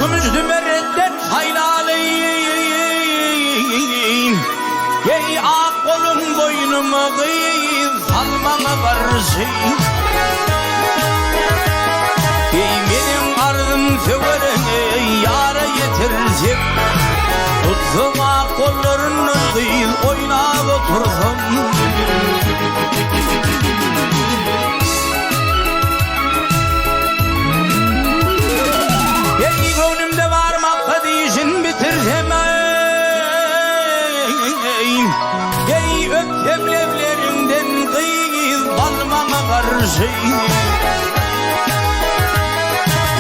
müjdü mereddet haylaleyim. Ey ak kolum boynumu kıyıp salmana karşıyım. Ey benim ardım severene yara yetircek. Tuttum ak kollarını kıyıp oynab oturdum. Ey gönlümde varmakta diyişin bitiremeyim. Ey öptem levlerinden kıyıp balmama karşıyım.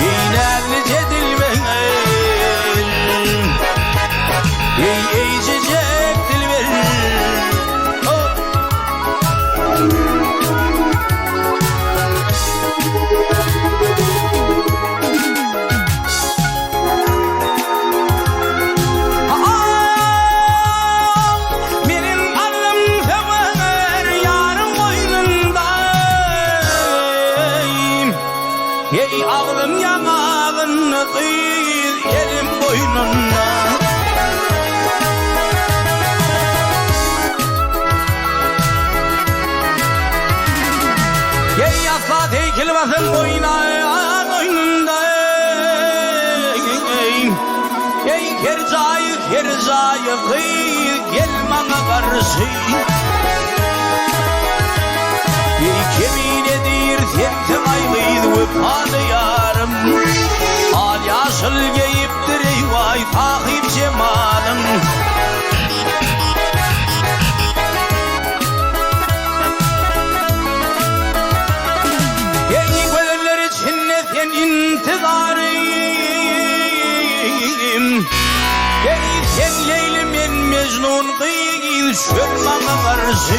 İğnerlice dilber, ey çiçek dilber. Oh. Benim alnım sever yarım boynundayım. Ey ağlım yanağını kıyır elim boynunda. Ey asla tekilmesin boynunda. Ey kercayı kıyır gel bana karşı. Ey kemin edir temtem aylıydı vıfadı yarım. Al yaşıl geyiptir eyvay takip cemalım. Ey gönüller içinde sen intizarıyım. Ey sen Leylim en Mecnun kıyı şöyle bana karşı.